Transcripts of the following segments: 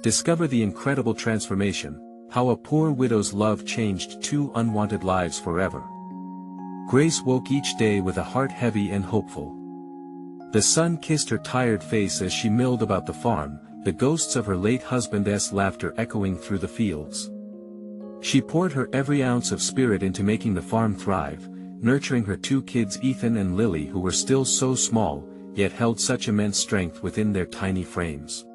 Discover the incredible transformation, how a poor widow's love changed two unwanted lives forever. Grace woke each day with a heart heavy and hopeful. The sun kissed her tired face as she milled about the farm, the ghosts of her late husband's laughter echoing through the fields. She poured her every ounce of spirit into making the farm thrive, nurturing her two kids Ethan and Lily, who were still so small, yet held such immense strength within their tiny frames.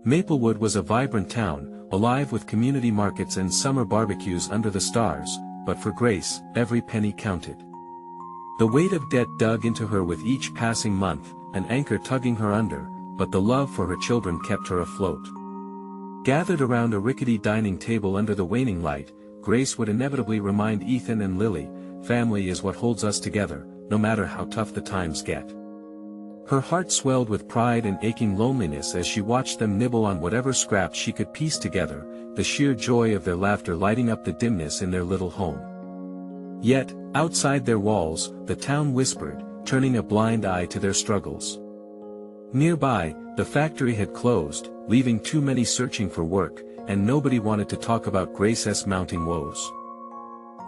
Maplewood was a vibrant town, alive with community markets and summer barbecues under the stars, but for Grace, every penny counted. The weight of debt dug into her with each passing month, an anchor tugging her under, but the love for her children kept her afloat. Gathered around a rickety dining table under the waning light, Grace would inevitably remind Ethan and Lily, family is what holds us together, no matter how tough the times get. Her heart swelled with pride and aching loneliness as she watched them nibble on whatever scraps she could piece together, the sheer joy of their laughter lighting up the dimness in their little home. Yet, outside their walls, the town whispered, turning a blind eye to their struggles. Nearby, the factory had closed, leaving too many searching for work, and nobody wanted to talk about Grace's mounting woes.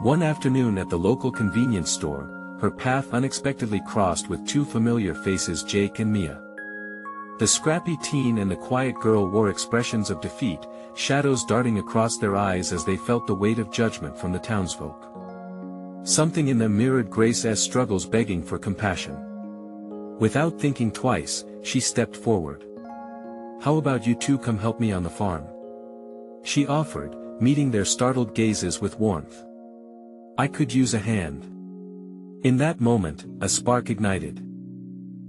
One afternoon at the local convenience store, her path unexpectedly crossed with two familiar faces, Jake and Mia. The scrappy teen and the quiet girl wore expressions of defeat, shadows darting across their eyes as they felt the weight of judgment from the townsfolk. Something in them mirrored Grace's struggles, begging for compassion. Without thinking twice, she stepped forward. "How about you two come help me on the farm?" she offered, meeting their startled gazes with warmth. "I could use a hand." In that moment, a spark ignited.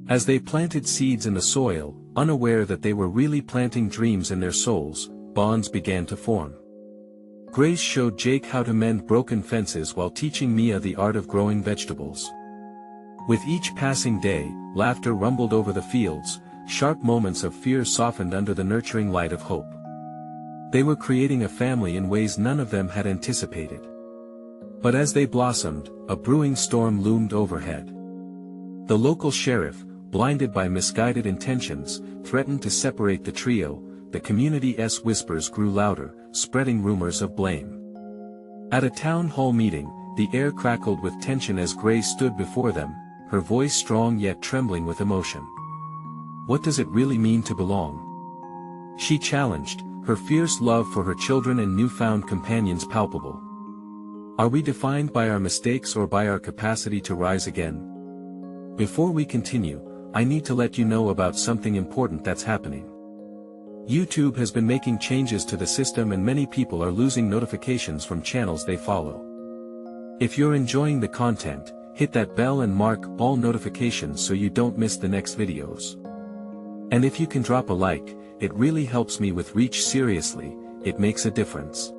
As they planted seeds in the soil, unaware that they were really planting dreams in their souls, bonds began to form. Grace showed Jake how to mend broken fences while teaching Mia the art of growing vegetables. With each passing day, laughter rumbled over the fields, sharp moments of fear softened under the nurturing light of hope. They were creating a family in ways none of them had anticipated. But as they blossomed, a brewing storm loomed overhead. The local sheriff, blinded by misguided intentions, threatened to separate the trio. The community's whispers grew louder, spreading rumors of blame. At a town hall meeting, the air crackled with tension as Grace stood before them, her voice strong yet trembling with emotion. "What does it really mean to belong?" she challenged, her fierce love for her children and newfound companions palpable. "Are we defined by our mistakes or by our capacity to rise again?" Before we continue, I need to let you know about something important that's happening. YouTube has been making changes to the system and many people are losing notifications from channels they follow. If you're enjoying the content, hit that bell and mark all notifications so you don't miss the next videos. And if you can drop a like, it really helps me with reach. Seriously, it makes a difference.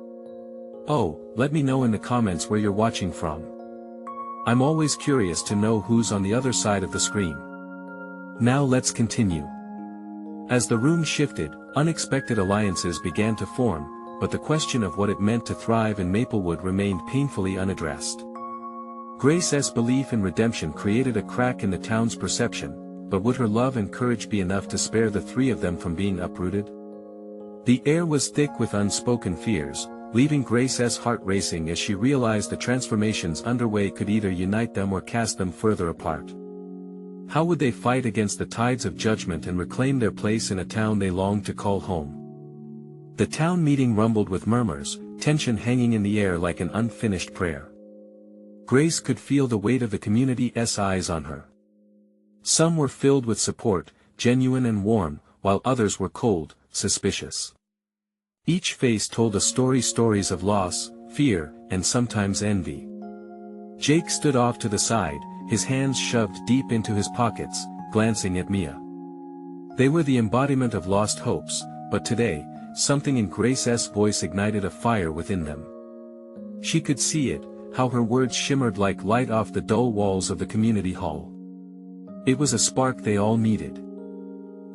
Oh, let me know in the comments where you're watching from. I'm always curious to know who's on the other side of the screen. Now let's continue. As the room shifted, unexpected alliances began to form, but the question of what it meant to thrive in Maplewood remained painfully unaddressed. Grace's belief in redemption created a crack in the town's perception, but would her love and courage be enough to spare the three of them from being uprooted? The air was thick with unspoken fears, leaving Grace's heart racing as she realized the transformations underway could either unite them or cast them further apart. How would they fight against the tides of judgment and reclaim their place in a town they longed to call home? The town meeting rumbled with murmurs, tension hanging in the air like an unfinished prayer. Grace could feel the weight of the community's eyes on her. Some were filled with support, genuine and warm, while others were cold, suspicious. Each face told stories of loss, fear, and sometimes envy. Jake stood off to the side, his hands shoved deep into his pockets, glancing at Mia. They were the embodiment of lost hopes, but today, something in Grace's voice ignited a fire within them. She could see it, how her words shimmered like light off the dull walls of the community hall. It was a spark they all needed.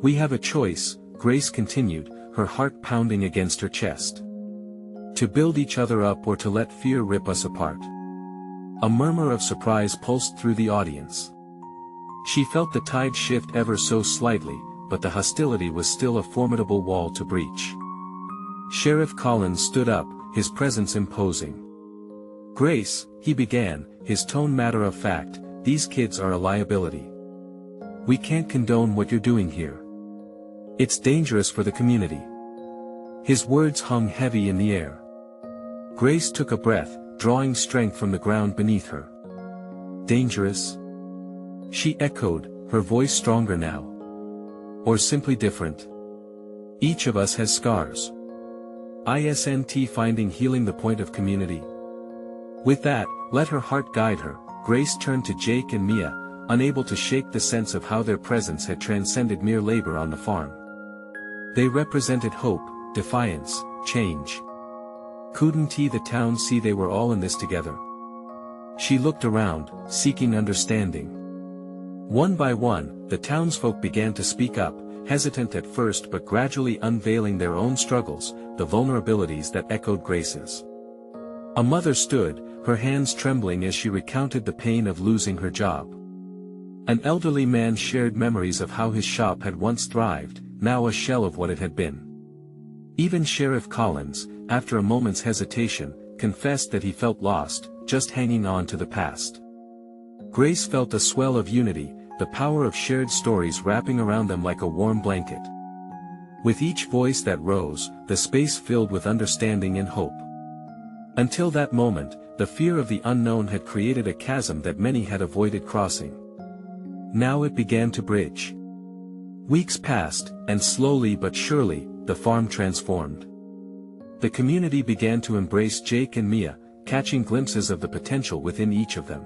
"We have a choice," Grace continued, her heart pounding against her chest. "To build each other up or to let fear rip us apart." A murmur of surprise pulsed through the audience. She felt the tide shift ever so slightly, but the hostility was still a formidable wall to breach. Sheriff Collins stood up, his presence imposing. "Grace," he began, his tone matter of fact, "these kids are a liability. We can't condone what you're doing here. It's dangerous for the community." His words hung heavy in the air. Grace took a breath, drawing strength from the ground beneath her. "Dangerous?" she echoed, her voice stronger now. "Or simply different? Each of us has scars. Isn't finding healing the point of community?" With that, let her heart guide her, Grace turned to Jake and Mia, unable to shake the sense of how their presence had transcended mere labor on the farm. They represented hope, defiance, change. Couldn't the town see they were all in this together? She looked around, seeking understanding. One by one, the townsfolk began to speak up, hesitant at first but gradually unveiling their own struggles, the vulnerabilities that echoed Grace's. A mother stood, her hands trembling as she recounted the pain of losing her job. An elderly man shared memories of how his shop had once thrived, now a shell of what it had been. Even Sheriff Collins, after a moment's hesitation, confessed that he felt lost, just hanging on to the past. Grace felt a swell of unity, the power of shared stories wrapping around them like a warm blanket. With each voice that rose, the space filled with understanding and hope. Until that moment, the fear of the unknown had created a chasm that many had avoided crossing. Now it began to bridge. Weeks passed, and slowly but surely, the farm transformed. The community began to embrace Jake and Mia, catching glimpses of the potential within each of them.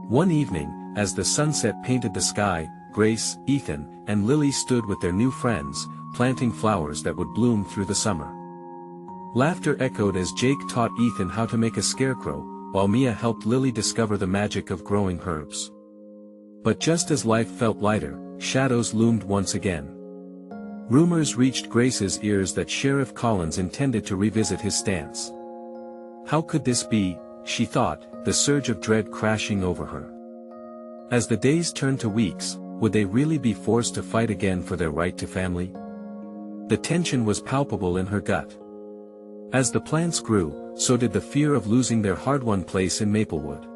One evening, as the sunset painted the sky, Grace, Ethan, and Lily stood with their new friends, planting flowers that would bloom through the summer. Laughter echoed as Jake taught Ethan how to make a scarecrow, while Mia helped Lily discover the magic of growing herbs. But just as life felt lighter, shadows loomed once again. Rumors reached Grace's ears that Sheriff Collins intended to revisit his stance. How could this be, she thought, the surge of dread crashing over her. As the days turned to weeks, would they really be forced to fight again for their right to family? The tension was palpable in her gut. As the plants grew, so did the fear of losing their hard-won place in Maplewood.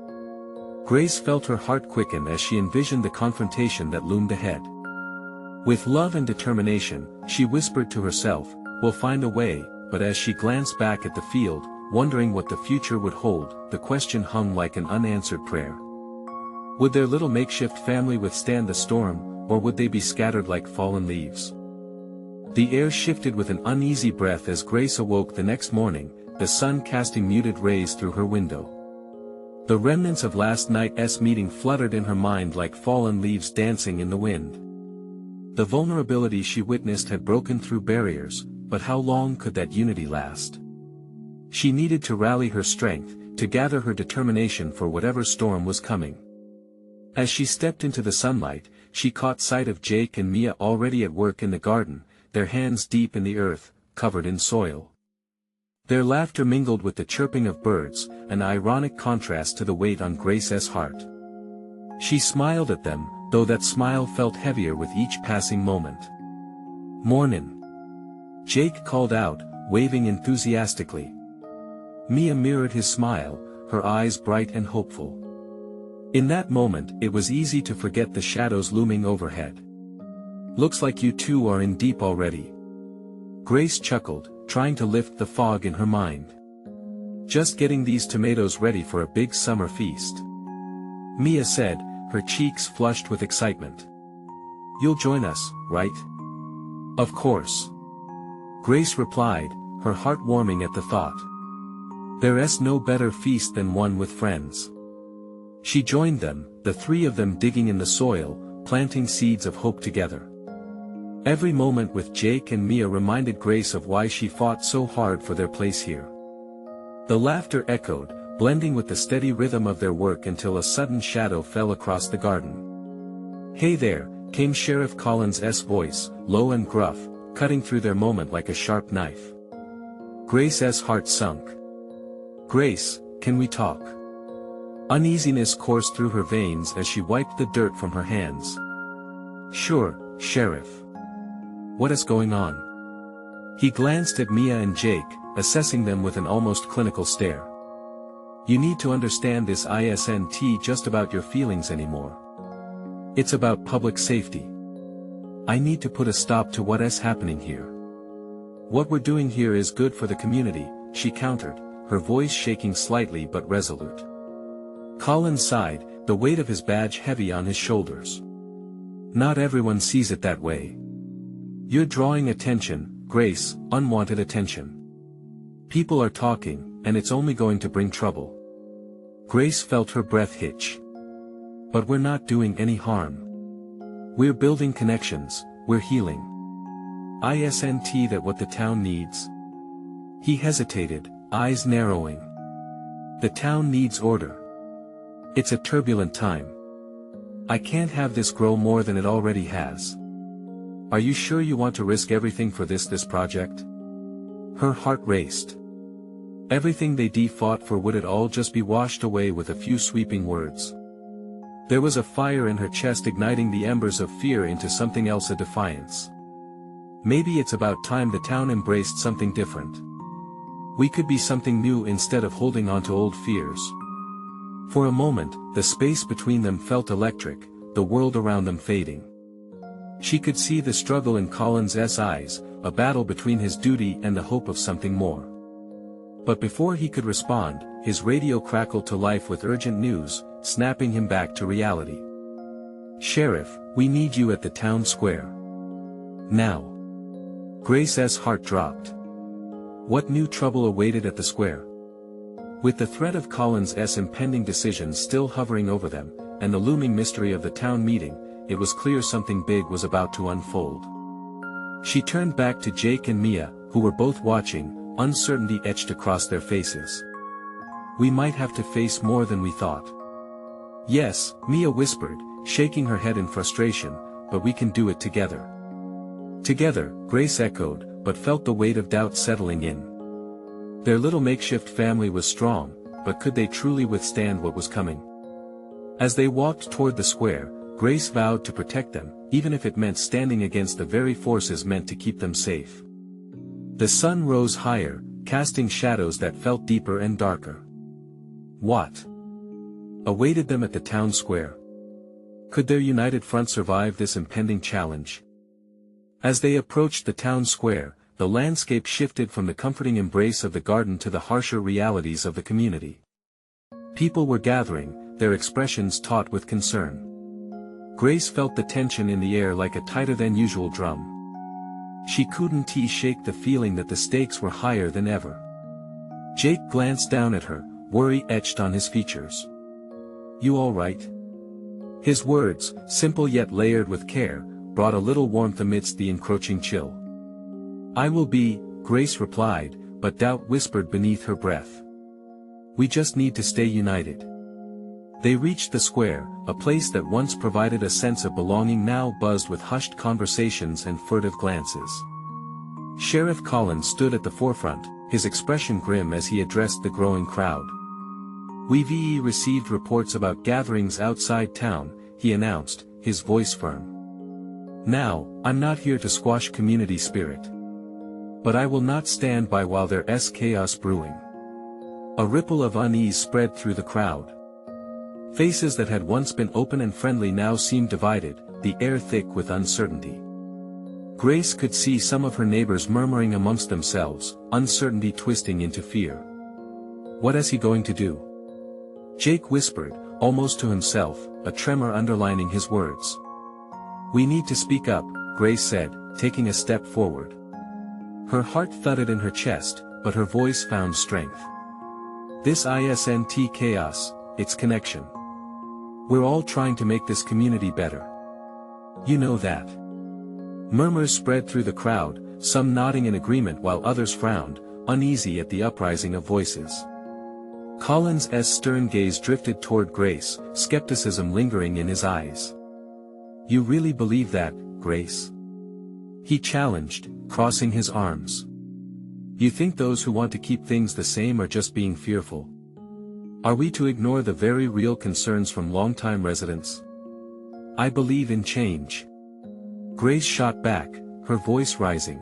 Grace felt her heart quicken as she envisioned the confrontation that loomed ahead. With love and determination, she whispered to herself, "We'll find a way," but as she glanced back at the field, wondering what the future would hold, the question hung like an unanswered prayer. Would their little makeshift family withstand the storm, or would they be scattered like fallen leaves? The air shifted with an uneasy breath as Grace awoke the next morning, the sun casting muted rays through her window. The remnants of last night's meeting fluttered in her mind like fallen leaves dancing in the wind. The vulnerability she witnessed had broken through barriers, but how long could that unity last? She needed to rally her strength, to gather her determination for whatever storm was coming. As she stepped into the sunlight, she caught sight of Jake and Mia already at work in the garden, their hands deep in the earth, covered in soil. Their laughter mingled with the chirping of birds, an ironic contrast to the weight on Grace's heart. She smiled at them, though that smile felt heavier with each passing moment. "Mornin'," Jake called out, waving enthusiastically. Mia mirrored his smile, her eyes bright and hopeful. In that moment, it was easy to forget the shadows looming overhead. "Looks like you two are in deep already." Grace chuckled, trying to lift the fog in her mind. "Just getting these tomatoes ready for a big summer feast," Mia said, her cheeks flushed with excitement. "You'll join us, right?" "Of course," Grace replied, her heart warming at the thought. There's no better feast than one with friends. She joined them, the three of them digging in the soil, planting seeds of hope together. Every moment with Jake and Mia reminded Grace of why she fought so hard for their place here. The laughter echoed, blending with the steady rhythm of their work until a sudden shadow fell across the garden. "Hey there," came Sheriff Collins' voice, low and gruff, cutting through their moment like a sharp knife. Grace's heart sunk. "Grace, can we talk?" Uneasiness coursed through her veins as she wiped the dirt from her hands. "Sure, Sheriff. What is going on?" He glanced at Mia and Jake, assessing them with an almost clinical stare. You need to understand this isn't just about your feelings anymore. It's about public safety. I need to put a stop to what is happening here. What we're doing here is good for the community, she countered, her voice shaking slightly but resolute. Colin sighed, the weight of his badge heavy on his shoulders. Not everyone sees it that way. You're drawing attention, Grace, unwanted attention. People are talking, and it's only going to bring trouble. Grace felt her breath hitch. But we're not doing any harm. We're building connections, we're healing. Isn't that what the town needs? He hesitated, eyes narrowing. The town needs order. It's a turbulent time. I can't have this grow more than it already has. Are you sure you want to risk everything for this project? Her heart raced. Everything they fought for, would it all just be washed away with a few sweeping words? There was a fire in her chest, igniting the embers of fear into something else, a defiance. Maybe it's about time the town embraced something different. We could be something new instead of holding on to old fears. For a moment, the space between them felt electric, the world around them fading. She could see the struggle in Colin's eyes, a battle between his duty and the hope of something more. But before he could respond, his radio crackled to life with urgent news, snapping him back to reality. Sheriff, we need you at the town square. Now. Grace's heart dropped. What new trouble awaited at the square? With the threat of Colin's impending decision still hovering over them, and the looming mystery of the town meeting, it was clear something big was about to unfold. She turned back to Jake and Mia, who were both watching, uncertainty etched across their faces. We might have to face more than we thought. Yes, Mia whispered, shaking her head in frustration, but we can do it together. Together, Grace echoed, but felt the weight of doubt settling in. Their little makeshift family was strong, but could they truly withstand what was coming? As they walked toward the square, Grace vowed to protect them, even if it meant standing against the very forces meant to keep them safe. The sun rose higher, casting shadows that felt deeper and darker. What awaited them at the town square? Could their united front survive this impending challenge? As they approached the town square, the landscape shifted from the comforting embrace of the garden to the harsher realities of the community. People were gathering, their expressions taut with concern. Grace felt the tension in the air like a tighter-than-usual drum. She couldn't shake the feeling that the stakes were higher than ever. Jake glanced down at her, worry etched on his features. You all right? His words, simple yet layered with care, brought a little warmth amidst the encroaching chill. I will be, Grace replied, but doubt whispered beneath her breath. We just need to stay united. They reached the square, a place that once provided a sense of belonging now buzzed with hushed conversations and furtive glances. Sheriff Colin stood at the forefront, his expression grim as he addressed the growing crowd. We've received reports about gatherings outside town, he announced, his voice firm. Now, I'm not here to squash community spirit. But I will not stand by while there's chaos brewing. A ripple of unease spread through the crowd. Faces that had once been open and friendly now seemed divided, the air thick with uncertainty. Grace could see some of her neighbors murmuring amongst themselves, uncertainty twisting into fear. What is he going to do? Jake whispered, almost to himself, a tremor underlining his words. We need to speak up, Grace said, taking a step forward. Her heart thudded in her chest, but her voice found strength. This isn't chaos, it's connection. We're all trying to make this community better. You know that. Murmurs spread through the crowd, some nodding in agreement while others frowned, uneasy at the uprising of voices. Colin's stern gaze drifted toward Grace, skepticism lingering in his eyes. You really believe that, Grace? He challenged, crossing his arms. You think those who want to keep things the same are just being fearful? Are we to ignore the very real concerns from longtime residents? I believe in change. Grace shot back, her voice rising.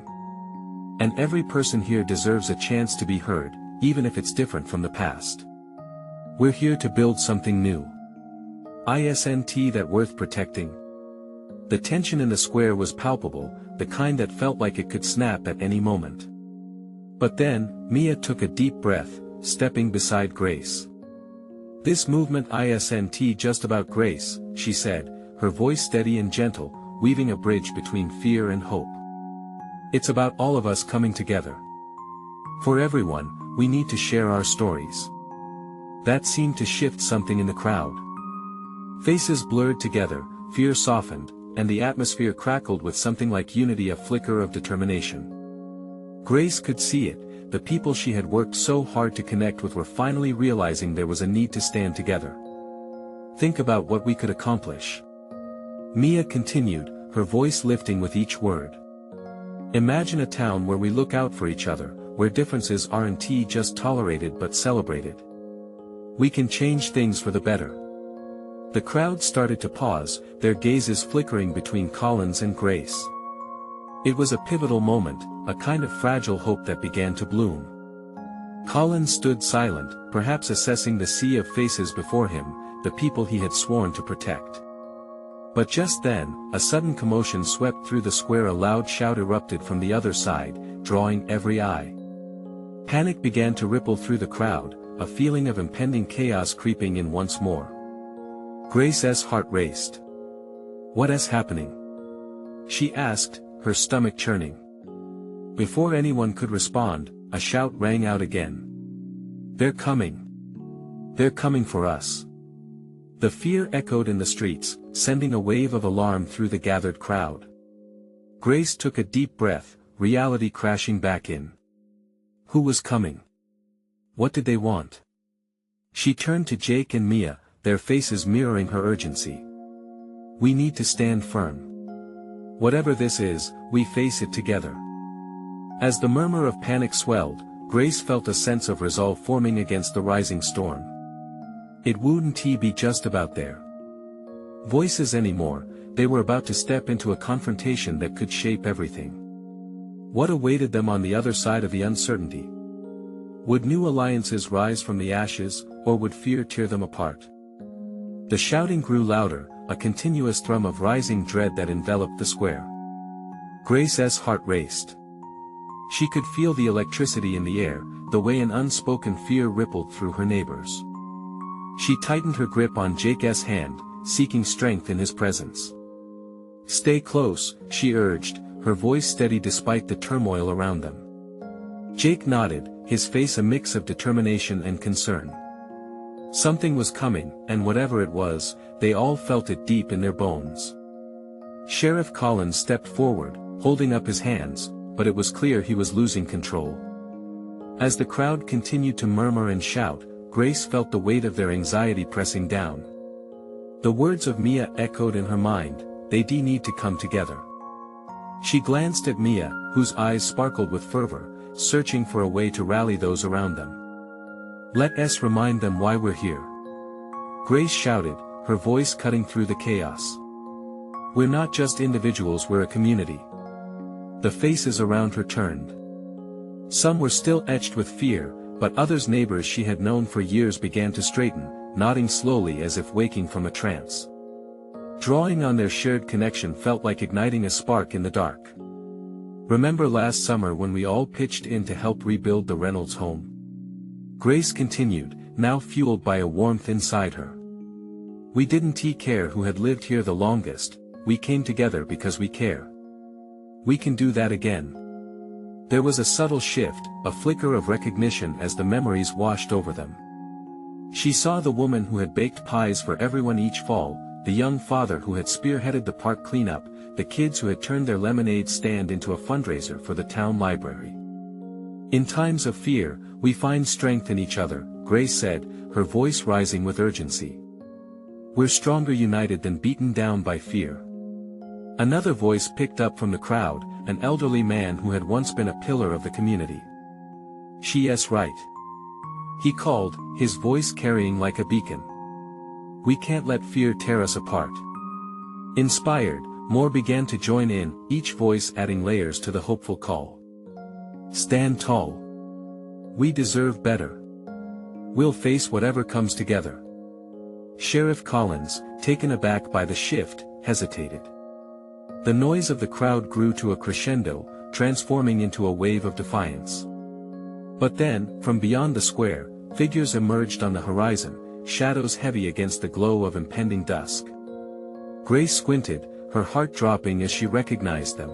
And every person here deserves a chance to be heard, even if it's different from the past. We're here to build something new. Isn't that worth protecting? The tension in the square was palpable, the kind that felt like it could snap at any moment. But then, Mia took a deep breath, stepping beside Grace. "This movement isn't just about Grace," she said, her voice steady and gentle, weaving a bridge between fear and hope. "It's about all of us coming together. For everyone, we need to share our stories." That seemed to shift something in the crowd. Faces blurred together, fear softened, and the atmosphere crackled with something like unity, a flicker of determination. Grace could see it, the people she had worked so hard to connect with were finally realizing there was a need to stand together. "Think about what we could accomplish," Mia continued, her voice lifting with each word. "Imagine a town where we look out for each other, where differences aren't just tolerated but celebrated. We can change things for the better." The crowd started to pause, their gazes flickering between Collins and Grace. It was a pivotal moment, a kind of fragile hope that began to bloom. Collins stood silent, perhaps assessing the sea of faces before him, the people he had sworn to protect. But just then, a sudden commotion swept through the square. A loud shout erupted from the other side, drawing every eye. Panic began to ripple through the crowd, a feeling of impending chaos creeping in once more. Grace's heart raced. "What is happening?" she asked, her stomach churning. Before anyone could respond, a shout rang out again. "They're coming! They're coming for us!" The fear echoed in the streets, sending a wave of alarm through the gathered crowd. Grace took a deep breath, reality crashing back in. Who was coming? What did they want? She turned to Jake and Mia, their faces mirroring her urgency. "We need to stand firm. Whatever this is, we face it together." As the murmur of panic swelled, Grace felt a sense of resolve forming against the rising storm. It wouldn't be just about their voices anymore, they were about to step into a confrontation that could shape everything. What awaited them on the other side of the uncertainty? Would new alliances rise from the ashes, or would fear tear them apart? The shouting grew louder, a continuous thrum of rising dread that enveloped the square. Grace's heart raced. She could feel the electricity in the air, the way an unspoken fear rippled through her neighbors. She tightened her grip on Jake's hand, seeking strength in his presence. "Stay close," she urged, her voice steady despite the turmoil around them. Jake nodded, his face a mix of determination and concern. Something was coming, and whatever it was, they all felt it deep in their bones. Sheriff Collins stepped forward, holding up his hands, but it was clear he was losing control. As the crowd continued to murmur and shout, Grace felt the weight of their anxiety pressing down. The words of Mia echoed in her mind, "They need to come together." She glanced at Mia, whose eyes sparkled with fervor, searching for a way to rally those around them. "Let us remind them why we're here," Grace shouted, her voice cutting through the chaos. "We're not just individuals, we're a community." The faces around her turned. Some were still etched with fear, but others, neighbors she had known for years, began to straighten, nodding slowly as if waking from a trance. Drawing on their shared connection felt like igniting a spark in the dark. "Remember last summer when we all pitched in to help rebuild the Reynolds home?" Grace continued, now fueled by a warmth inside her. "We didn't care who had lived here the longest, we came together because we care. We can do that again." There was a subtle shift, a flicker of recognition as the memories washed over them. She saw the woman who had baked pies for everyone each fall, the young father who had spearheaded the park cleanup, the kids who had turned their lemonade stand into a fundraiser for the town library. "In times of fear, we find strength in each other," Grace said, her voice rising with urgency. "We're stronger united than beaten down by fear." Another voice picked up from the crowd, an elderly man who had once been a pillar of the community. "She's right," he called, his voice carrying like a beacon. "We can't let fear tear us apart." Inspired, more began to join in, each voice adding layers to the hopeful call. Stand tall. We deserve better. We'll face whatever comes together. Sheriff Collins, taken aback by the shift, hesitated. The noise of the crowd grew to a crescendo, transforming into a wave of defiance. But then, from beyond the square, figures emerged on the horizon, shadows heavy against the glow of impending dusk. Grace squinted, her heart dropping as she recognized them.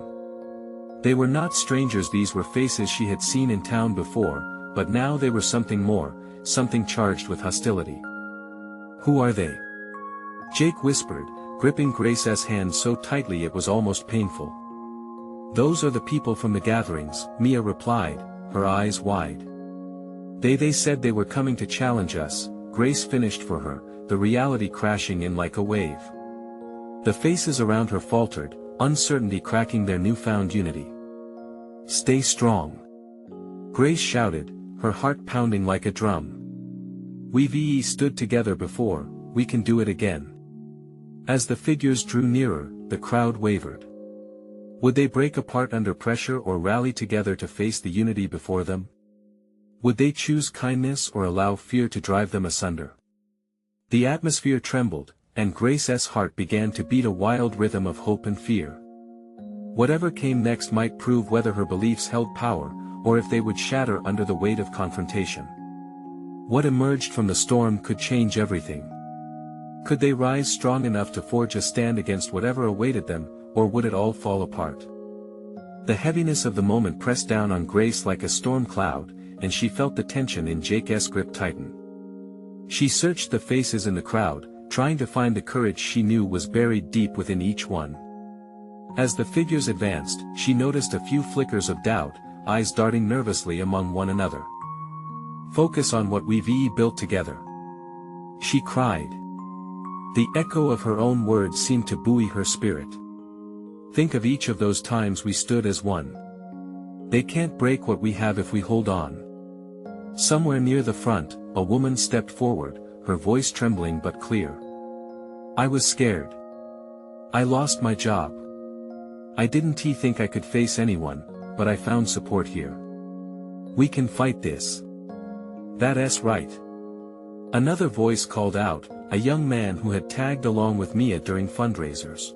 They were not strangers, these were faces she had seen in town before, but now they were something more, something charged with hostility. Who are they? Jake whispered, gripping Grace's hand so tightly it was almost painful. Those are the people from the gatherings, Mia replied, her eyes wide. They said they were coming to challenge us, Grace finished for her, the reality crashing in like a wave. The faces around her faltered, uncertainty cracking their newfound unity. Stay strong. Grace shouted, her heart pounding like a drum. We've stood together before, we can do it again. As the figures drew nearer, the crowd wavered. Would they break apart under pressure or rally together to face the unity before them? Would they choose kindness or allow fear to drive them asunder? The atmosphere trembled, and Grace's heart began to beat a wild rhythm of hope and fear. Whatever came next might prove whether her beliefs held power, or if they would shatter under the weight of confrontation. What emerged from the storm could change everything. Could they rise strong enough to forge a stand against whatever awaited them, or would it all fall apart? The heaviness of the moment pressed down on Grace like a storm cloud, and she felt the tension in Jake's grip tighten. She searched the faces in the crowd, trying to find the courage she knew was buried deep within each one. As the figures advanced, she noticed a few flickers of doubt, eyes darting nervously among one another. Focus on what we've built together. She cried. The echo of her own words seemed to buoy her spirit. Think of each of those times we stood as one. They can't break what we have if we hold on. Somewhere near the front, a woman stepped forward, her voice trembling but clear. I was scared. I lost my job. I didn't think I could face anyone, but I found support here. We can fight this. That's right. Another voice called out, a young man who had tagged along with Mia during fundraisers.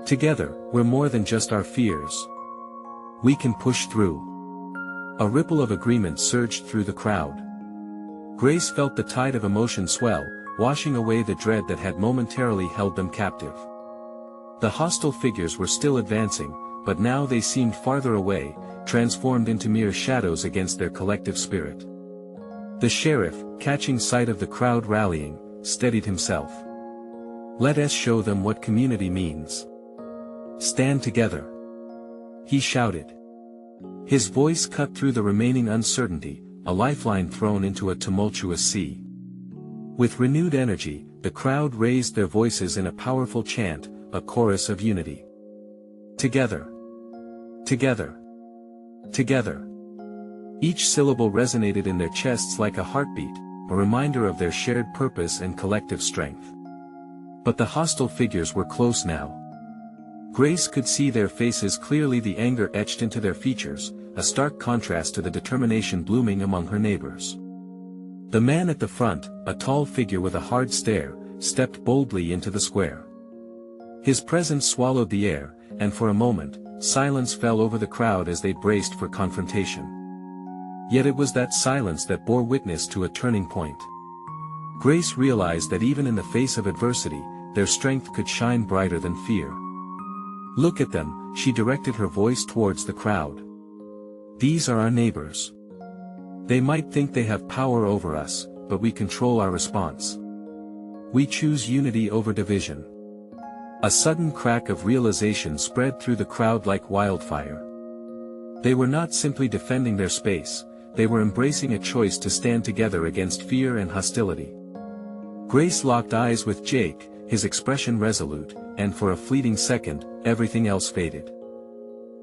Together, we're more than just our fears. We can push through. A ripple of agreement surged through the crowd. Grace felt the tide of emotion swell, washing away the dread that had momentarily held them captive. The hostile figures were still advancing, but now they seemed farther away, transformed into mere shadows against their collective spirit. The sheriff, catching sight of the crowd rallying, steadied himself. Let us show them what community means. Stand together. He shouted. His voice cut through the remaining uncertainty, a lifeline thrown into a tumultuous sea. With renewed energy, the crowd raised their voices in a powerful chant, a chorus of unity. Together. Together. Together. Each syllable resonated in their chests like a heartbeat, a reminder of their shared purpose and collective strength. But the hostile figures were close now. Grace could see their faces clearly, the anger etched into their features, a stark contrast to the determination blooming among her neighbors. The man at the front, a tall figure with a hard stare, stepped boldly into the square. His presence swallowed the air, and for a moment, silence fell over the crowd as they braced for confrontation. Yet it was that silence that bore witness to a turning point. Grace realized that even in the face of adversity, their strength could shine brighter than fear. Look at them, she directed her voice towards the crowd. These are our neighbors. They might think they have power over us, but we control our response. We choose unity over division. A sudden crack of realization spread through the crowd like wildfire. They were not simply defending their space, they were embracing a choice to stand together against fear and hostility. Grace locked eyes with Jake, his expression resolute, and for a fleeting second, everything else faded.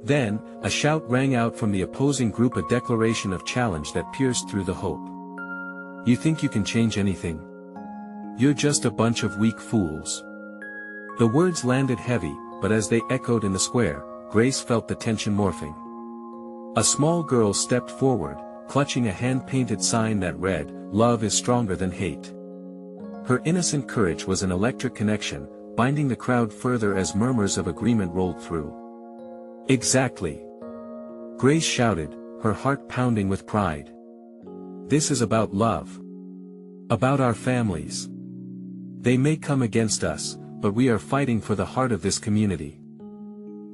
Then, a shout rang out from the opposing group, a declaration of challenge that pierced through the hope. You think you can change anything? You're just a bunch of weak fools. The words landed heavy, but as they echoed in the square, Grace felt the tension morphing. A small girl stepped forward, clutching a hand-painted sign that read, "Love is stronger than hate." Her innocent courage was an electric connection, binding the crowd further as murmurs of agreement rolled through. "Exactly," Grace shouted, her heart pounding with pride. "This is about love. About our families. They may come against us, but we are fighting for the heart of this community."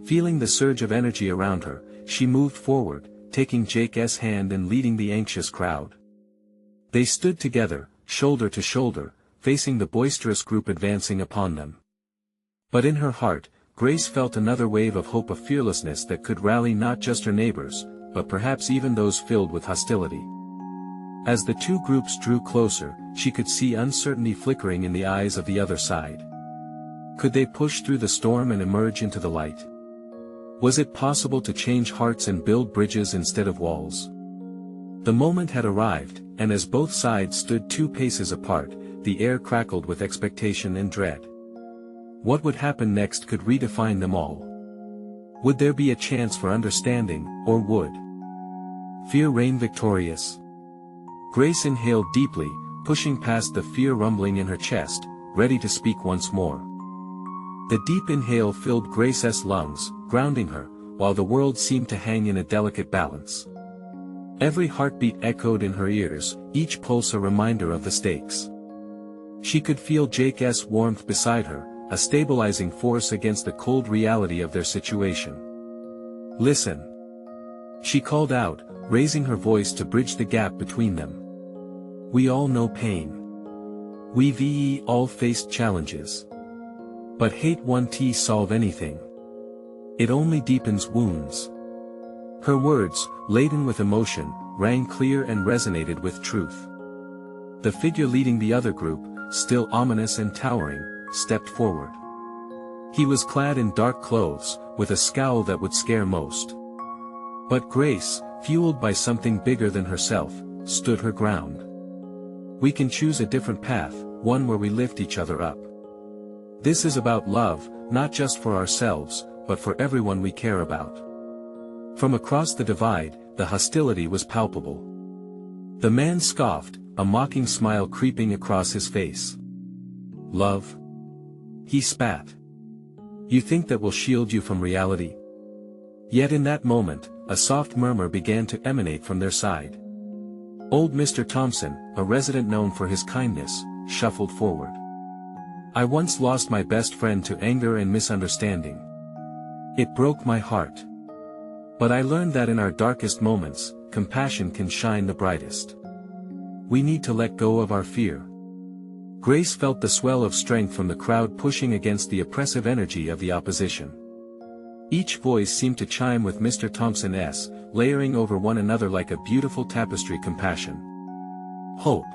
Feeling the surge of energy around her, she moved forward, taking Jake's hand and leading the anxious crowd. They stood together, shoulder to shoulder, facing the boisterous group advancing upon them. But in her heart, Grace felt another wave of hope, of fearlessness that could rally not just her neighbors, but perhaps even those filled with hostility. As the two groups drew closer, she could see uncertainty flickering in the eyes of the other side. Could they push through the storm and emerge into the light? Was it possible to change hearts and build bridges instead of walls? The moment had arrived, and as both sides stood 2 paces apart, the air crackled with expectation and dread. What would happen next could redefine them all. Would there be a chance for understanding, or would fear reign victorious? Grace inhaled deeply, pushing past the fear rumbling in her chest, ready to speak once more. The deep inhale filled Grace's lungs, grounding her, while the world seemed to hang in a delicate balance. Every heartbeat echoed in her ears, each pulse a reminder of the stakes. She could feel Jake's warmth beside her, a stabilizing force against the cold reality of their situation. "Listen," she called out, raising her voice to bridge the gap between them. "We all know pain. We've all faced challenges. But hate won't solve anything. It only deepens wounds." Her words, laden with emotion, rang clear and resonated with truth. The figure leading the other group, still ominous and towering, stepped forward. He was clad in dark clothes, with a scowl that would scare most. But Grace, fueled by something bigger than herself, stood her ground. "We can choose a different path, one where we lift each other up. This is about love, not just for ourselves, but for everyone we care about." From across the divide, the hostility was palpable. The man scoffed, a mocking smile creeping across his face. "Love?" he spat. "You think that will shield you from reality?" Yet in that moment, a soft murmur began to emanate from their side. Old Mr. Thompson, a resident known for his kindness, shuffled forward. "I once lost my best friend to anger and misunderstanding. It broke my heart. But I learned that in our darkest moments, compassion can shine the brightest. We need to let go of our fear." Grace felt the swell of strength from the crowd pushing against the oppressive energy of the opposition. Each voice seemed to chime with Mr. Thompson's, layering over one another like a beautiful tapestry. Compassion, hope,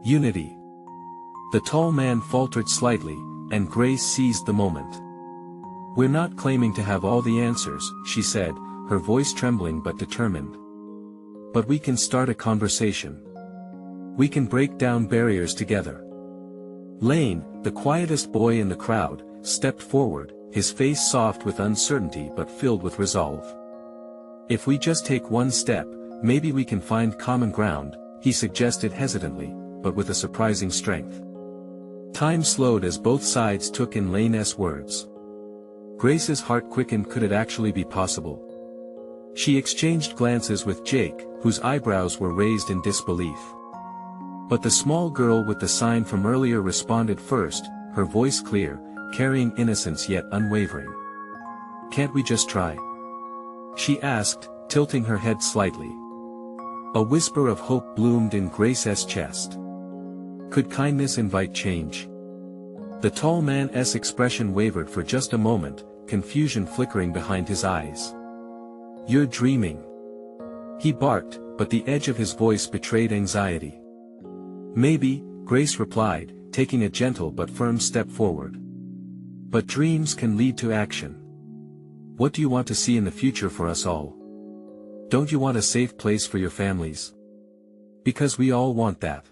unity. The tall man faltered slightly, and Grace seized the moment. "We're not claiming to have all the answers," she said, her voice trembling but determined. "But we can start a conversation. We can break down barriers together." Lane, the quietest boy in the crowd, stepped forward, his face soft with uncertainty but filled with resolve. "If we just take one step, maybe we can find common ground," he suggested hesitantly, but with a surprising strength. Time slowed as both sides took in Lane's words. Grace's heart quickened. Could it actually be possible? She exchanged glances with Jake, whose eyebrows were raised in disbelief. But the small girl with the sign from earlier responded first, her voice clear, carrying innocence yet unwavering. "Can't we just try?" she asked, tilting her head slightly. A whisper of hope bloomed in Grace's chest. Could kindness invite change? The tall man's expression wavered for just a moment, confusion flickering behind his eyes. "You're dreaming," he barked, but the edge of his voice betrayed anxiety. "Maybe," Grace replied, taking a gentle but firm step forward. "But dreams can lead to action. What do you want to see in the future for us all? Don't you want a safe place for your families? Because we all want that."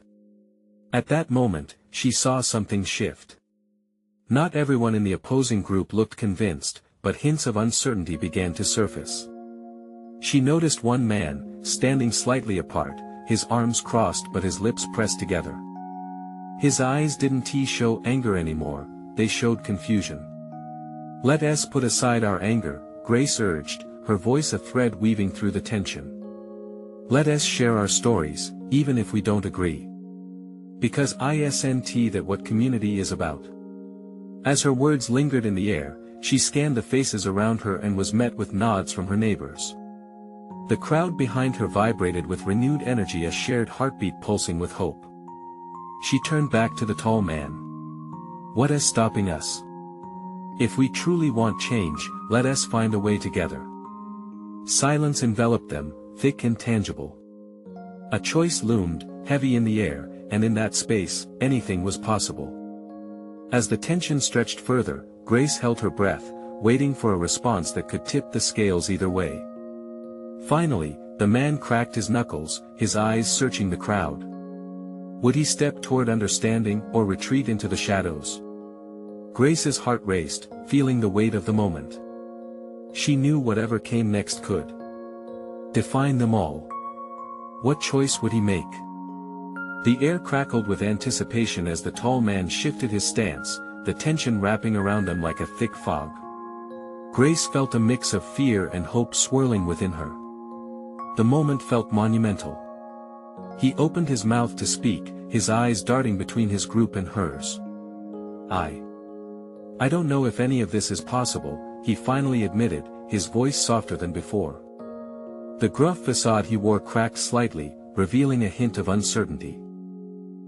At that moment, she saw something shift. Not everyone in the opposing group looked convinced, but hints of uncertainty began to surface. She noticed one man, standing slightly apart, his arms crossed but his lips pressed together. His eyes didn't show anger anymore, they showed confusion. "Let us put aside our anger," Grace urged, her voice a thread weaving through the tension. "Let us share our stories, even if we don't agree. Because isn't that what community is about?" As her words lingered in the air, she scanned the faces around her and was met with nods from her neighbors. The crowd behind her vibrated with renewed energy, a shared heartbeat pulsing with hope. She turned back to the tall man. "What is stopping us? If we truly want change, let us find a way together." Silence enveloped them, thick and tangible. A choice loomed, heavy in the air, and in that space, anything was possible. As the tension stretched further, Grace held her breath, waiting for a response that could tip the scales either way. Finally, the man cracked his knuckles, his eyes searching the crowd. Would he step toward understanding or retreat into the shadows? Grace's heart raced, feeling the weight of the moment. She knew whatever came next could define them all. What choice would he make? The air crackled with anticipation as the tall man shifted his stance, the tension wrapping around them like a thick fog. Grace felt a mix of fear and hope swirling within her. The moment felt monumental. He opened his mouth to speak, his eyes darting between his group and hers. I don't know if any of this is possible," he finally admitted, his voice softer than before. The gruff facade he wore cracked slightly, revealing a hint of uncertainty.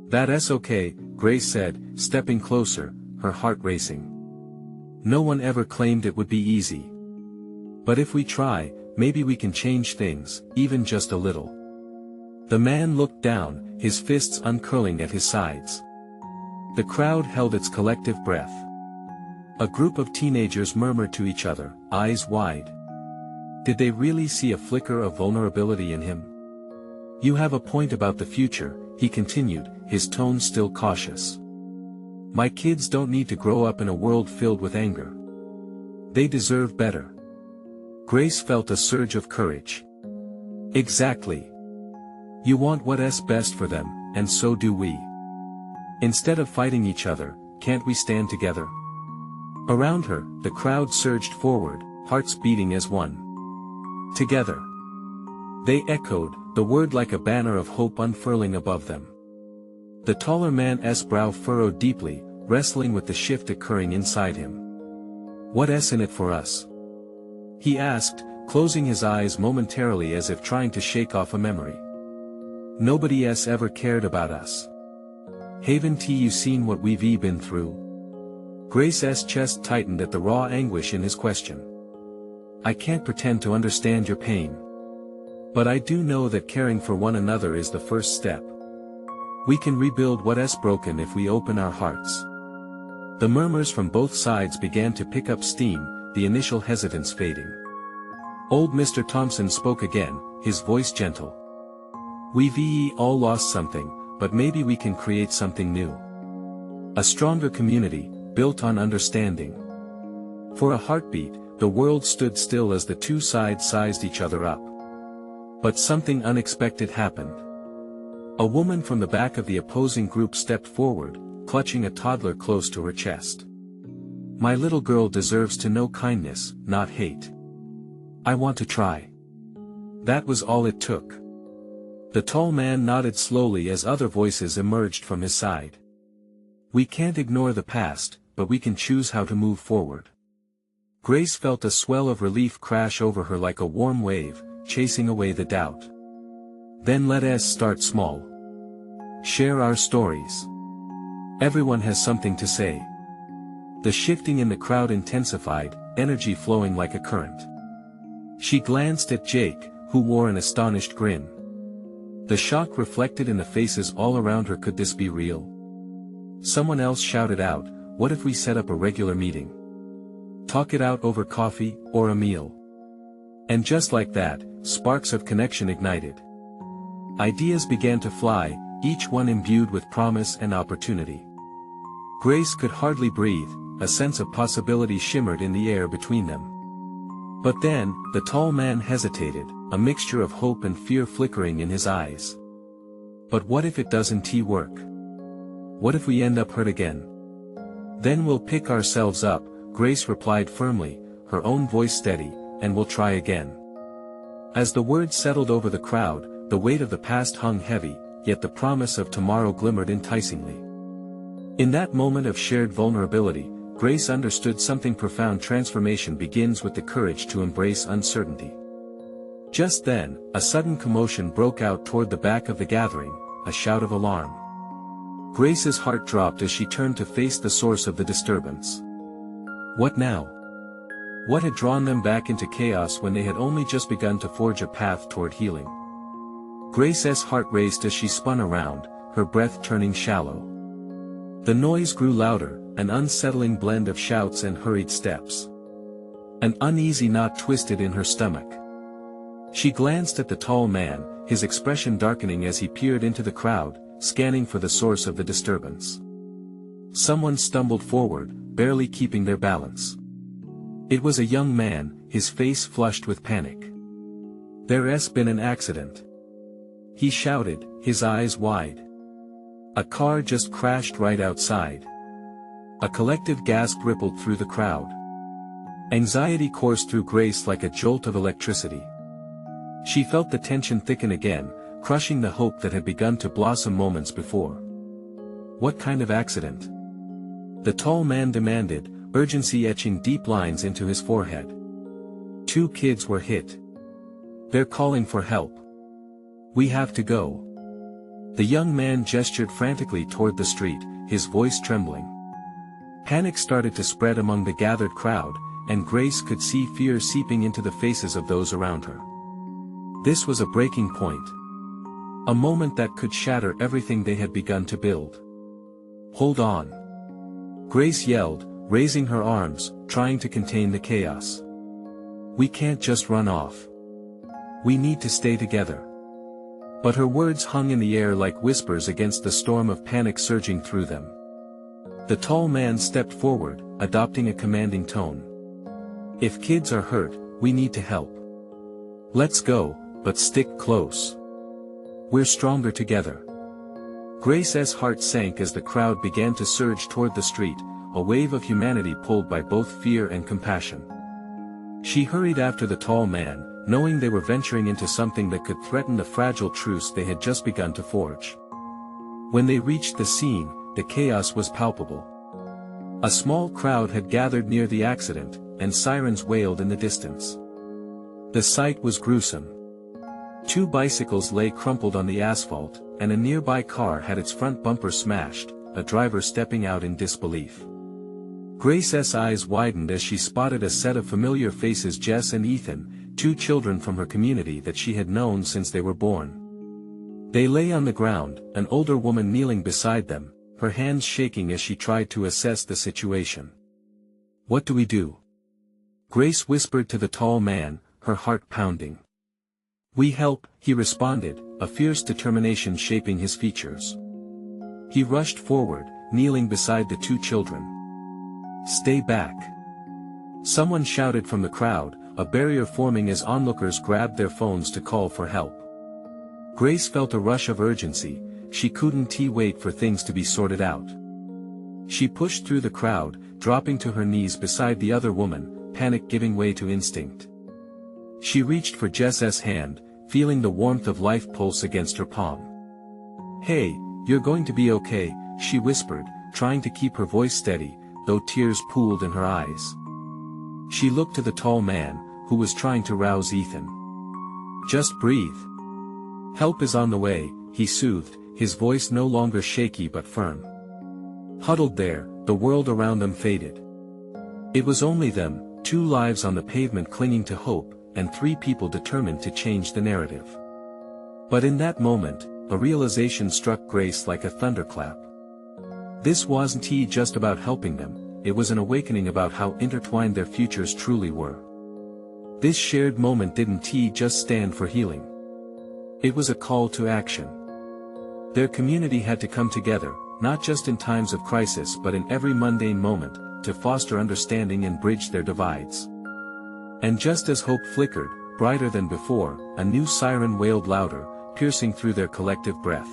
"That's okay," Grace said, stepping closer, her heart racing. "No one ever claimed it would be easy. But if we try, maybe we can change things, even just a little." The man looked down, his fists uncurling at his sides. The crowd held its collective breath. A group of teenagers murmured to each other, eyes wide. Did they really see a flicker of vulnerability in him? "You have a point about the future," he continued, his tone still cautious. "My kids don't need to grow up in a world filled with anger. They deserve better." Grace felt a surge of courage. "Exactly. You want what's best for them, and so do we. Instead of fighting each other, can't we stand together?" Around her, the crowd surged forward, hearts beating as one. "Together." They echoed, the word like a banner of hope unfurling above them. The taller man's brow furrowed deeply, wrestling with the shift occurring inside him. "What's in it for us?" he asked, closing his eyes momentarily as if trying to shake off a memory. "Nobody's ever cared about us. Haven't you seen what we've been through?" Grace's chest tightened at the raw anguish in his question. "I can't pretend to understand your pain. But I do know that caring for one another is the first step. We can rebuild what's broken if we open our hearts." The murmurs from both sides began to pick up steam, the initial hesitance fading. Old Mr. Thompson spoke again, his voice gentle. "We've all lost something, but maybe we can create something new. A stronger community, built on understanding." For a heartbeat, the world stood still as the two sides sized each other up. But something unexpected happened. A woman from the back of the opposing group stepped forward, clutching a toddler close to her chest. "My little girl deserves to know kindness, not hate. I want to try." That was all it took. The tall man nodded slowly as other voices emerged from his side. "We can't ignore the past, but we can choose how to move forward." Grace felt a swell of relief crash over her like a warm wave, chasing away the doubt. "Then let us start small. Share our stories. Everyone has something to say." The shifting in the crowd intensified, energy flowing like a current. She glanced at Jake, who wore an astonished grin. The shock reflected in the faces all around her. Could this be real? Someone else shouted out, "What if we set up a regular meeting? Talk it out over coffee, or a meal?" And just like that, sparks of connection ignited. Ideas began to fly, each one imbued with promise and opportunity. Grace could hardly breathe, a sense of possibility shimmered in the air between them. But then, the tall man hesitated, a mixture of hope and fear flickering in his eyes. But what if it doesn't work? What if we end up hurt again? Then we'll pick ourselves up, Grace replied firmly, her own voice steady, and we'll try again. As the words settled over the crowd, the weight of the past hung heavy, yet the promise of tomorrow glimmered enticingly. In that moment of shared vulnerability, Grace understood something profound. Transformation begins with the courage to embrace uncertainty. Just then, a sudden commotion broke out toward the back of the gathering, a shout of alarm. Grace's heart dropped as she turned to face the source of the disturbance. What now? What had drawn them back into chaos when they had only just begun to forge a path toward healing? Grace's heart raced as she spun around, her breath turning shallow. The noise grew louder, an unsettling blend of shouts and hurried steps. An uneasy knot twisted in her stomach. She glanced at the tall man, his expression darkening as he peered into the crowd, scanning for the source of the disturbance. Someone stumbled forward, barely keeping their balance. It was a young man, his face flushed with panic. "There's been an accident," he shouted, his eyes wide. "A car just crashed right outside." A collective gasp rippled through the crowd. Anxiety coursed through Grace like a jolt of electricity. She felt the tension thicken again, crushing the hope that had begun to blossom moments before. "What kind of accident?" the tall man demanded, urgency etching deep lines into his forehead. "2 kids were hit. They're calling for help. We have to go." The young man gestured frantically toward the street, his voice trembling. Panic started to spread among the gathered crowd, and Grace could see fear seeping into the faces of those around her. This was a breaking point. A moment that could shatter everything they had begun to build. "Hold on!" Grace yelled, raising her arms, trying to contain the chaos. "We can't just run off. We need to stay together." But her words hung in the air like whispers against the storm of panic surging through them. The tall man stepped forward, adopting a commanding tone. "If kids are hurt, we need to help. Let's go, but stick close. We're stronger together." Grace's heart sank as the crowd began to surge toward the street, a wave of humanity pulled by both fear and compassion. She hurried after the tall man, knowing they were venturing into something that could threaten the fragile truce they had just begun to forge. When they reached the scene, the chaos was palpable. A small crowd had gathered near the accident, and sirens wailed in the distance. The sight was gruesome. 2 bicycles lay crumpled on the asphalt, and a nearby car had its front bumper smashed, a driver stepping out in disbelief. Grace's eyes widened as she spotted a set of familiar faces: Jess and Ethan, 2 children from her community that she had known since they were born. They lay on the ground, an older woman kneeling beside them, her hands shaking as she tried to assess the situation. "What do we do?" Grace whispered to the tall man, her heart pounding. "We help," he responded, a fierce determination shaping his features. He rushed forward, kneeling beside the 2 children. "Stay back!" someone shouted from the crowd, a barrier forming as onlookers grabbed their phones to call for help. Grace felt a rush of urgency. She couldn't wait for things to be sorted out. She pushed through the crowd, dropping to her knees beside the other woman, panic giving way to instinct. She reached for Jess's hand, feeling the warmth of life pulse against her palm. "Hey, you're going to be okay," she whispered, trying to keep her voice steady, though tears pooled in her eyes. She looked to the tall man, who was trying to rouse Ethan. "Just breathe. Help is on the way," he soothed, his voice no longer shaky but firm. Huddled there, the world around them faded. It was only them, 2 lives on the pavement clinging to hope, and 3 people determined to change the narrative. But in that moment, a realization struck Grace like a thunderclap. This wasn't just about helping them, it was an awakening about how intertwined their futures truly were. This shared moment didn't just stand for healing. It was a call to action. Their community had to come together, not just in times of crisis but in every mundane moment, to foster understanding and bridge their divides. And just as hope flickered, brighter than before, a new siren wailed louder, piercing through their collective breath.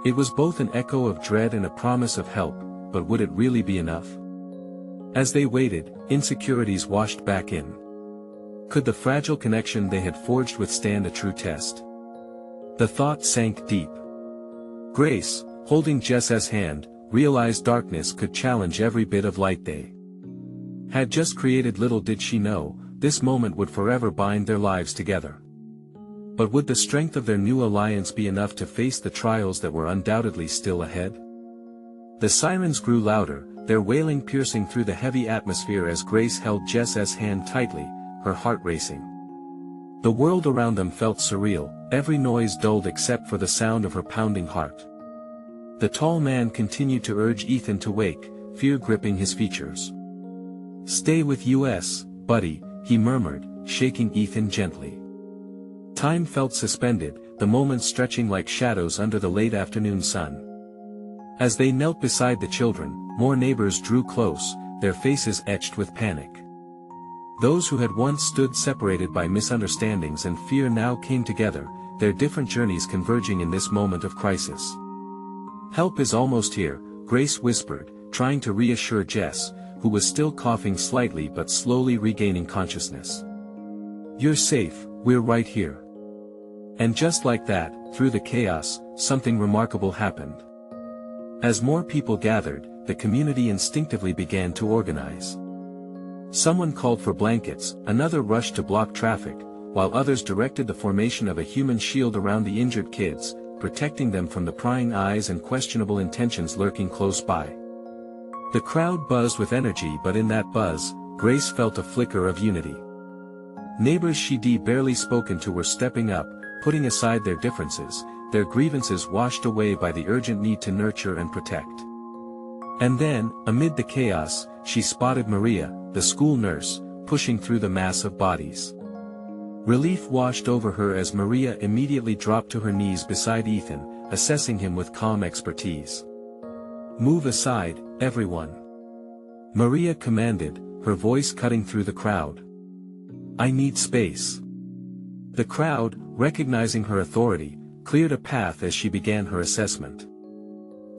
It was both an echo of dread and a promise of help, but would it really be enough? As they waited, insecurities washed back in. Could the fragile connection they had forged withstand a true test? The thought sank deep. Grace, holding Jess's hand, realized darkness could challenge every bit of light they had just created. Little did she know, this moment would forever bind their lives together. But would the strength of their new alliance be enough to face the trials that were undoubtedly still ahead? The sirens grew louder, their wailing piercing through the heavy atmosphere as Grace held Jess's hand tightly, her heart racing. The world around them felt surreal, every noise dulled except for the sound of her pounding heart. The tall man continued to urge Ethan to wake, fear gripping his features. "Stay with us, buddy," he murmured, shaking Ethan gently. Time felt suspended, the moments stretching like shadows under the late afternoon sun. As they knelt beside the children, more neighbors drew close, their faces etched with panic. Those who had once stood separated by misunderstandings and fear now came together, their different journeys converging in this moment of crisis. "Help is almost here," Grace whispered, trying to reassure Jess, who was still coughing slightly but slowly regaining consciousness. "You're safe, we're right here." And just like that, through the chaos, something remarkable happened. As more people gathered, the community instinctively began to organize. Someone called for blankets, another rushed to block traffic, while others directed the formation of a human shield around the injured kids, protecting them from the prying eyes and questionable intentions lurking close by. The crowd buzzed with energy, but in that buzz, Grace felt a flicker of unity. Neighbors she'd barely spoken to were stepping up, putting aside their differences, their grievances washed away by the urgent need to nurture and protect. And then, amid the chaos, she spotted Maria, the school nurse, pushing through the mass of bodies. Relief washed over her as Maria immediately dropped to her knees beside Ethan, assessing him with calm expertise. "Move aside, everyone," Maria commanded, her voice cutting through the crowd. "I need space." The crowd, recognizing her authority, cleared a path as she began her assessment.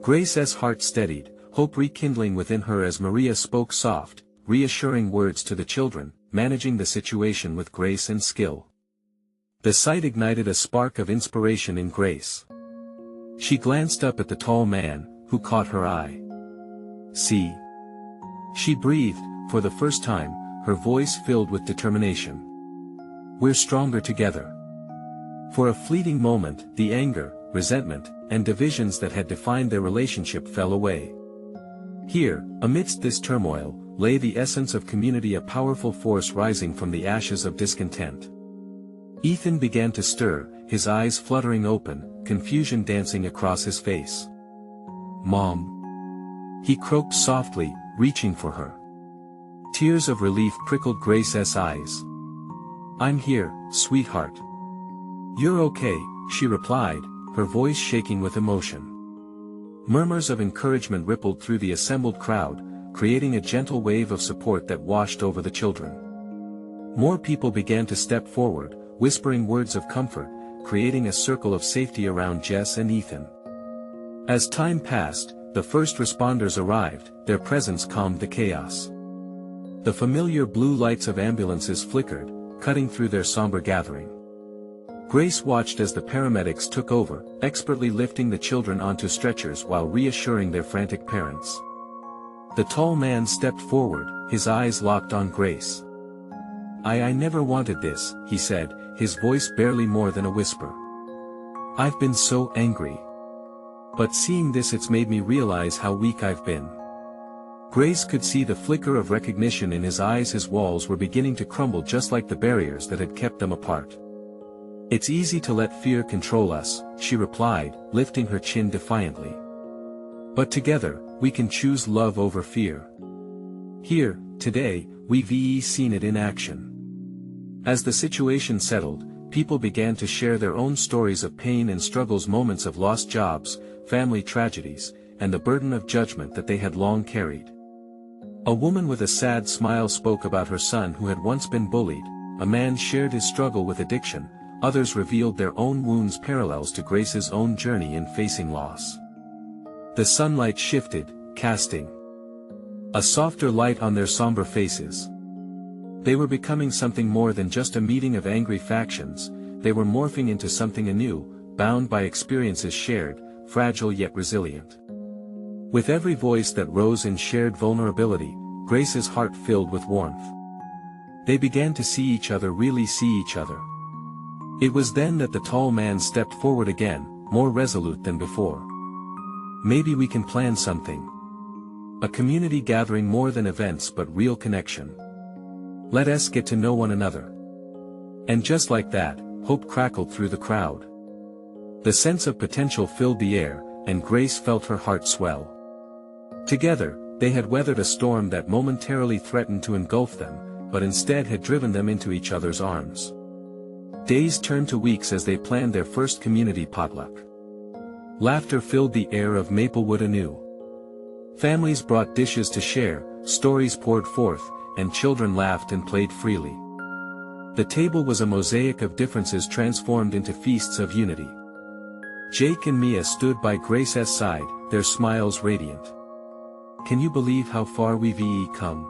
Grace's heart steadied, hope rekindling within her as Maria spoke soft, reassuring words to the children, managing the situation with grace and skill. The sight ignited a spark of inspiration in Grace. She glanced up at the tall man, who caught her eye. "See?" She breathed, for the first time, her voice filled with determination. "We're stronger together." For a fleeting moment, the anger, resentment, and divisions that had defined their relationship fell away. Here, amidst this turmoil, lay the essence of community, a powerful force rising from the ashes of discontent. Ethan began to stir, his eyes fluttering open, confusion dancing across his face. "Mom," he croaked softly, reaching for her. Tears of relief prickled Grace's eyes. "I'm here, sweetheart." "You're okay," she replied, her voice shaking with emotion. Murmurs of encouragement rippled through the assembled crowd, creating a gentle wave of support that washed over the children. More people began to step forward, whispering words of comfort, creating a circle of safety around Jess and Ethan. As time passed, the first responders arrived, their presence calmed the chaos. The familiar blue lights of ambulances flickered, cutting through their somber gathering. Grace watched as the paramedics took over, expertly lifting the children onto stretchers while reassuring their frantic parents. The tall man stepped forward, his eyes locked on Grace. I never wanted this," he said, his voice barely more than a whisper. "I've been so angry. But seeing this, it's made me realize how weak I've been." Grace could see the flicker of recognition in his eyes. His walls were beginning to crumble just like the barriers that had kept them apart. "It's easy to let fear control us," she replied, lifting her chin defiantly. "But together, we can choose love over fear." Here, today, we've seen it in action. As the situation settled, people began to share their own stories of pain and struggles, moments of lost jobs, family tragedies, and the burden of judgment that they had long carried. A woman with a sad smile spoke about her son who had once been bullied, a man shared his struggle with addiction, others revealed their own wounds parallels to Grace's own journey in facing loss. The sunlight shifted, casting a softer light on their somber faces. They were becoming something more than just a meeting of angry factions, they were morphing into something anew, bound by experiences shared, fragile yet resilient. With every voice that rose in shared vulnerability, Grace's heart filled with warmth. They began to see each other, really see each other. It was then that the tall man stepped forward again, more resolute than before. Maybe we can plan something. A community gathering, more than events but real connection. Let us get to know one another. And just like that, hope crackled through the crowd. The sense of potential filled the air, and Grace felt her heart swell. Together, they had weathered a storm that momentarily threatened to engulf them, but instead had driven them into each other's arms. Days turned to weeks as they planned their first community potluck. Laughter filled the air of Maplewood anew. Families brought dishes to share, stories poured forth, and children laughed and played freely. The table was a mosaic of differences transformed into feasts of unity. Jake and Mia stood by Grace's side, their smiles radiant. "Can you believe how far we've come?"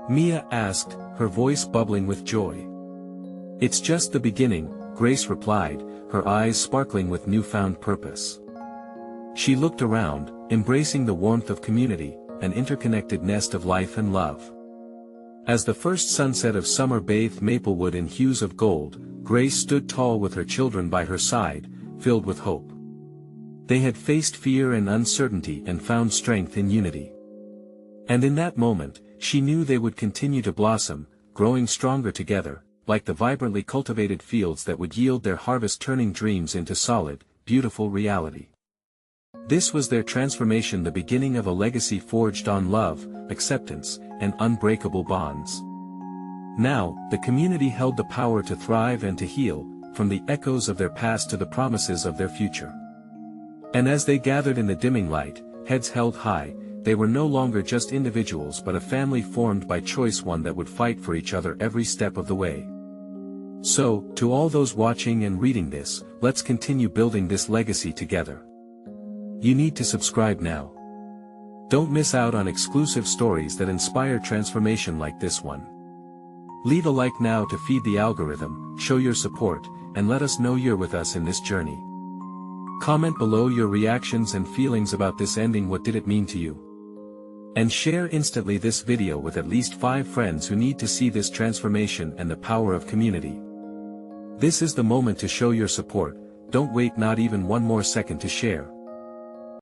Mia asked, her voice bubbling with joy. "It's just the beginning," Grace replied, her eyes sparkling with newfound purpose. She looked around, embracing the warmth of community, an interconnected nest of life and love. As the first sunset of summer bathed Maplewood in hues of gold, Grace stood tall with her children by her side, filled with hope. They had faced fear and uncertainty and found strength in unity. And in that moment, she knew they would continue to blossom, growing stronger together, like the vibrantly cultivated fields that would yield their harvest, turning dreams into solid, beautiful reality. This was their transformation, the beginning of a legacy forged on love, acceptance, and unbreakable bonds. Now, the community held the power to thrive and to heal, from the echoes of their past to the promises of their future. And as they gathered in the dimming light, heads held high, they were no longer just individuals but a family formed by choice, one that would fight for each other every step of the way. So, to all those watching and reading this, let's continue building this legacy together. You need to subscribe now. Don't miss out on exclusive stories that inspire transformation like this one. Leave a like now to feed the algorithm, show your support, and let us know you're with us in this journey. Comment below your reactions and feelings about this ending. What did it mean to you? And share instantly this video with at least 5 friends who need to see this transformation and the power of community. This is the moment to show your support. Don't wait not even one more second to share.